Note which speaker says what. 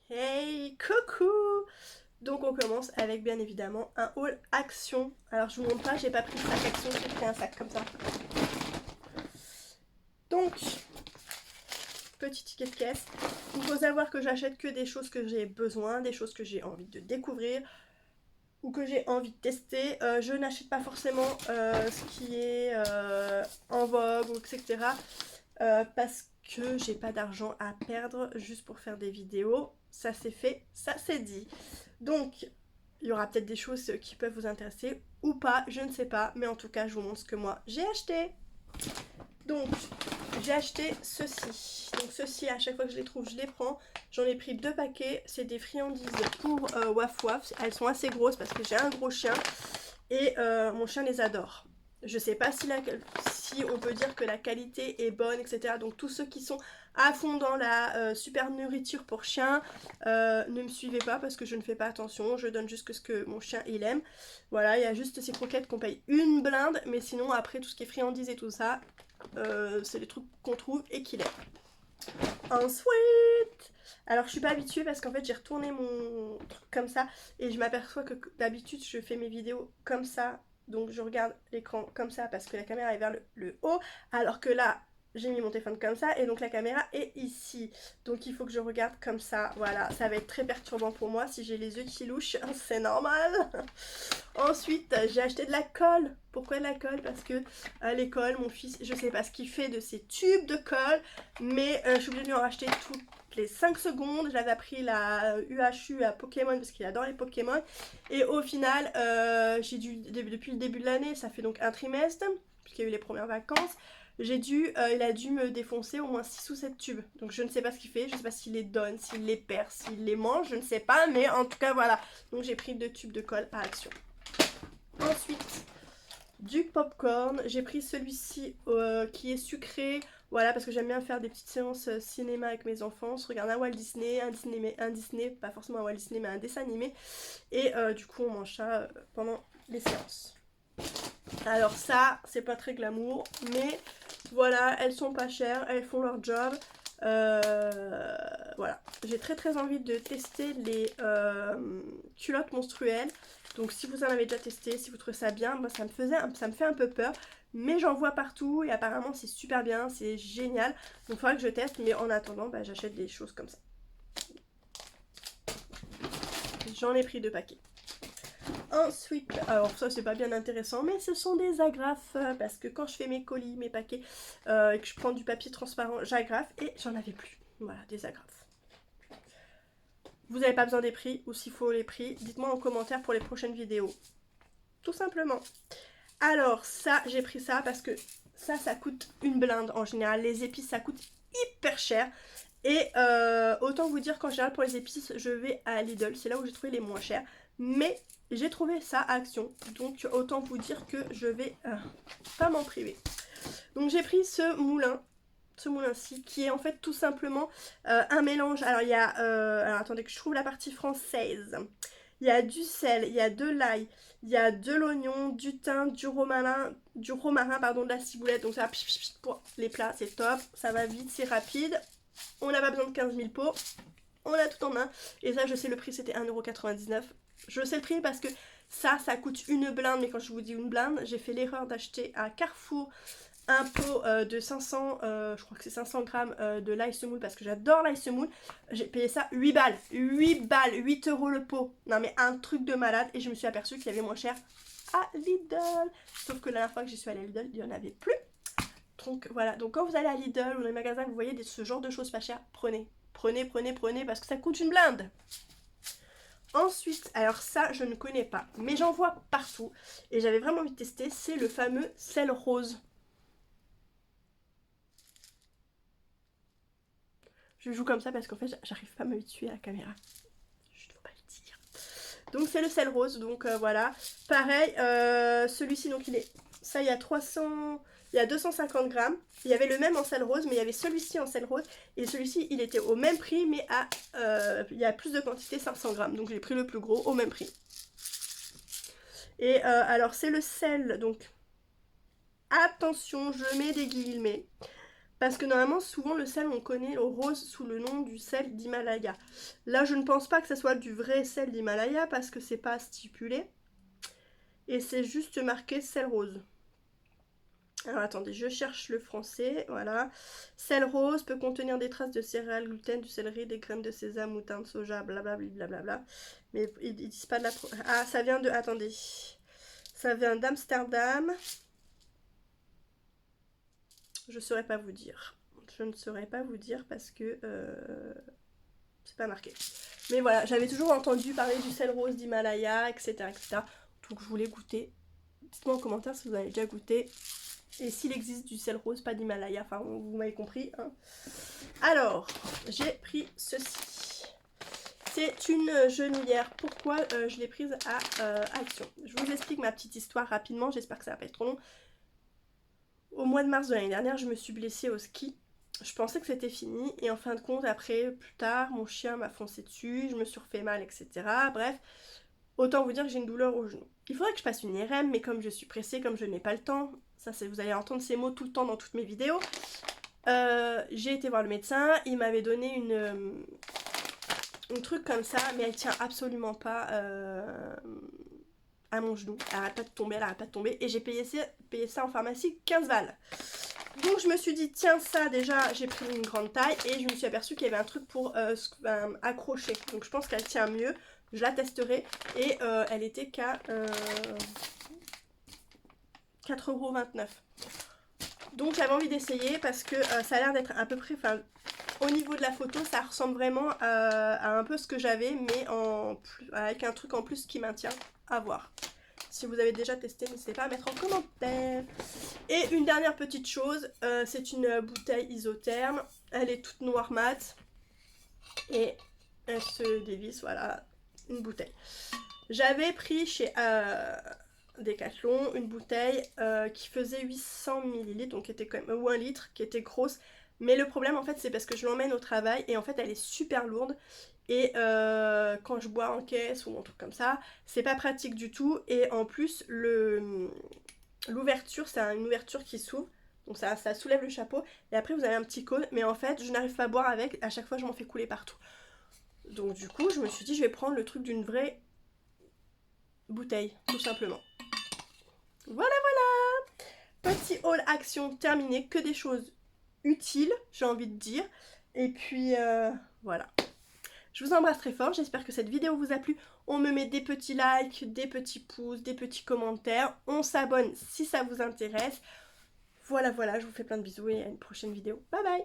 Speaker 1: Hey, coucou! Donc on commence avec bien évidemment un haul Action. Alors je vous montre pas, j'ai pas pris le sac Action, j'ai pris un sac comme ça. Donc, petit ticket de caisse. Il faut savoir que j'achète que des choses que j'ai besoin, des choses que j'ai envie de découvrir ou que j'ai envie de tester. Je n'achète pas forcément ce qui est en vogue, etc. Parce que j'ai pas d'argent à perdre juste pour faire des vidéos. Ça c'est fait, ça c'est dit. Donc, il y aura peut-être des choses qui peuvent vous intéresser ou pas, je ne sais pas. Mais en tout cas, je vous montre ce que moi j'ai acheté. Donc, j'ai acheté ceci. Donc, ceci, à chaque fois que je les trouve, je les prends. J'en ai pris 2 paquets. C'est des friandises pour Waf Waf. Elles sont assez grosses parce que j'ai un gros chien. Et mon chien les adore. Je sais pas si on peut dire que la qualité est bonne, etc. Donc tous ceux qui sont à fond dans la super nourriture pour chien, ne me suivez pas parce que je ne fais pas attention. Je donne juste que ce que mon chien il aime. Voilà, il y a juste ces croquettes qu'on paye une blinde. Mais sinon après tout ce qui est friandises et tout ça, c'est les trucs qu'on trouve et qu'il aime. Ensuite, alors je suis pas habituée parce qu'en fait j'ai retourné mon truc comme ça et je m'aperçois que d'habitude je fais mes vidéos comme ça, donc je regarde l'écran comme ça parce que la caméra est vers le haut, alors que là j'ai mis mon téléphone comme ça et donc la caméra est ici, donc il faut que je regarde comme ça. Voilà, ça va être très perturbant pour moi si j'ai les yeux qui louchent, c'est normal. Ensuite, j'ai acheté de la colle. Pourquoi de la colle? Parce que à l'école, mon fils, je sais pas ce qu'il fait de ces tubes de colle, mais je suis obligée de lui en racheter toutes les 5 secondes. J'avais appris la UHU à Pokémon parce qu'il adore les Pokémon. Et au final, j'ai dû, depuis le début de l'année, ça fait donc un trimestre, puisqu'il y a eu les premières vacances, il a dû me défoncer au moins 6 ou 7 tubes. Donc je ne sais pas ce qu'il fait, je ne sais pas s'il les donne, s'il les perd, s'il les mange, je ne sais pas, mais en tout cas voilà. Donc j'ai pris 2 tubes de colle à Action. Ensuite, du popcorn. J'ai pris celui-ci qui est sucré. Voilà, parce que j'aime bien faire des petites séances cinéma avec mes enfants. On se regarde un Walt Disney, un Disney, pas forcément un Walt Disney, mais un dessin animé. Et du coup, on mange ça pendant les séances. Alors ça, c'est pas très glamour, mais voilà, elles sont pas chères, elles font leur job. Voilà, j'ai très envie de tester les culottes menstruelles. Donc si vous en avez déjà testé, si vous trouvez ça bien, moi ça me fait un peu peur. Mais j'en vois partout et apparemment c'est super bien, c'est génial. Donc il faudra que je teste, mais en attendant, bah, j'achète des choses comme ça. J'en ai pris 2 paquets. Ensuite, alors ça c'est pas bien intéressant, mais ce sont des agrafes, parce que quand je fais mes colis, mes paquets, et que je prends du papier transparent, j'agrafe, et j'en avais plus. Voilà, des agrafes. Vous n'avez pas besoin des prix, ou s'il faut les prix, dites-moi en commentaire pour les prochaines vidéos. Tout simplement. Alors ça, j'ai pris ça parce que ça coûte une blinde en général. Les épices, ça coûte hyper cher. Et autant vous dire qu'en général pour les épices, je vais à Lidl. C'est là où j'ai trouvé les moins chers. Mais j'ai trouvé ça à Action. Donc autant vous dire que je vais pas m'en priver. Donc j'ai pris ce moulin-ci, qui est en fait tout simplement un mélange. Alors il y a, alors attendez que je trouve la partie française. Il y a du sel, il y a de l'ail, il y a de l'oignon, du thym, du romarin, pardon, de la ciboulette. Donc ça, pour les plats, c'est top. Ça va vite, c'est rapide. On n'a pas besoin de 15 000 pots. On a tout en main. Et ça, je sais le prix, c'était 1,99 €. Je sais le prix parce que ça coûte une blinde. Mais quand je vous dis une blinde, j'ai fait l'erreur d'acheter à Carrefour un pot de 500, je crois que c'est 500 grammes de l'ail semoule parce que j'adore l'ail semoule. J'ai payé ça 8 balles. 8 balles, 8 € le pot. Non mais un truc de malade. Et je me suis aperçue qu'il y avait moins cher à Lidl. Sauf que la dernière fois que j'y suis allée à Lidl, il n'y en avait plus. Donc voilà, donc quand vous allez à Lidl ou dans les magasins, vous voyez ce genre de choses pas chères, prenez. Prenez parce que ça coûte une blinde. Ensuite, alors ça je ne connais pas, mais j'en vois partout et j'avais vraiment envie de tester, c'est le fameux sel rose. Je joue comme ça parce qu'en fait j'arrive pas à m'habituer à la caméra. Je ne faut pas le dire. Donc c'est le sel rose, donc voilà. Pareil, celui-ci donc il est... Ça il y a 300... Il y a 250 grammes. Il y avait le même en sel rose, mais il y avait celui-ci en sel rose. Et celui-ci, il était au même prix, mais à, il y a plus de quantité, 500 grammes. Donc j'ai pris le plus gros au même prix. Et alors c'est le sel, donc attention, je mets des guillemets. Parce que normalement, souvent, le sel, on connaît le rose sous le nom du sel d'Himalaya. Là, je ne pense pas que ce soit du vrai sel d'Himalaya parce que c'est pas stipulé. Et c'est juste marqué sel rose. Alors attendez, je cherche le français, voilà. Sel rose peut contenir des traces de céréales, gluten, du céleri, des graines de sésame, moutarde, soja, blablabla, blablabla. Mais ils disent pas de la... Ah, ça vient de... Attendez. Ça vient d'Amsterdam. Je saurais pas vous dire. Je ne saurais pas vous dire parce que c'est pas marqué. Mais voilà, j'avais toujours entendu parler du sel rose d'Himalaya, etc., etc. Donc je voulais goûter. Dites-moi en commentaire si vous avez déjà goûté. Et s'il existe du sel rose, pas d'Himalaya. Enfin, vous m'avez compris. Hein. Alors, j'ai pris ceci. C'est une genouillère. Pourquoi je l'ai prise à Action? Je vous explique ma petite histoire rapidement. J'espère que ça va pas être trop long. Au mois de mars de l'année dernière, je me suis blessée au ski. Je pensais que c'était fini. Et en fin de compte, après, plus tard, mon chien m'a foncé dessus. Je me suis refait mal, etc. Bref, autant vous dire que j'ai une douleur au genou. Il faudrait que je fasse une IRM, mais comme je suis pressée, comme je n'ai pas le temps, ça vous allez entendre ces mots tout le temps dans toutes mes vidéos, j'ai été voir le médecin, il m'avait donné une truc comme ça, mais elle tient absolument pas à mon genou. Elle arrête pas de tomber, elle arrête pas de tomber, et j'ai payé ça en pharmacie 15 balles. Donc je me suis dit, tiens ça déjà, j'ai pris une grande taille, et je me suis aperçue qu'il y avait un truc pour accrocher. Donc je pense qu'elle tient mieux. Je la testerai et elle était qu'à 4,29 €. Donc j'avais envie d'essayer parce que ça a l'air d'être à peu près, enfin au niveau de la photo ça ressemble vraiment à un peu ce que j'avais mais avec un truc en plus qui maintient, à voir. Si vous avez déjà testé, n'hésitez pas à mettre en commentaire. Et une dernière petite chose, c'est une bouteille isotherme, elle est toute noire mat et elle se dévisse, voilà. Une bouteille. J'avais pris chez Decathlon une bouteille qui faisait 800 ml, donc qui était quand même, ou 1 litre, qui était grosse. Mais le problème en fait c'est parce que je l'emmène au travail et en fait elle est super lourde. Et quand je bois en caisse ou un truc comme ça, c'est pas pratique du tout. Et en plus l'ouverture, c'est une ouverture qui s'ouvre. Donc ça soulève le chapeau. Et après vous avez un petit cône. Mais en fait je n'arrive pas à boire avec. À chaque fois je m'en fais couler partout. Donc du coup, je me suis dit, je vais prendre le truc d'une vraie bouteille, tout simplement. Voilà, voilà. Petit haul action terminé, que des choses utiles, j'ai envie de dire. Et puis, voilà. Je vous embrasse très fort, j'espère que cette vidéo vous a plu. On me met des petits likes, des petits pouces, des petits commentaires. On s'abonne si ça vous intéresse. Voilà, voilà, je vous fais plein de bisous et à une prochaine vidéo. Bye bye.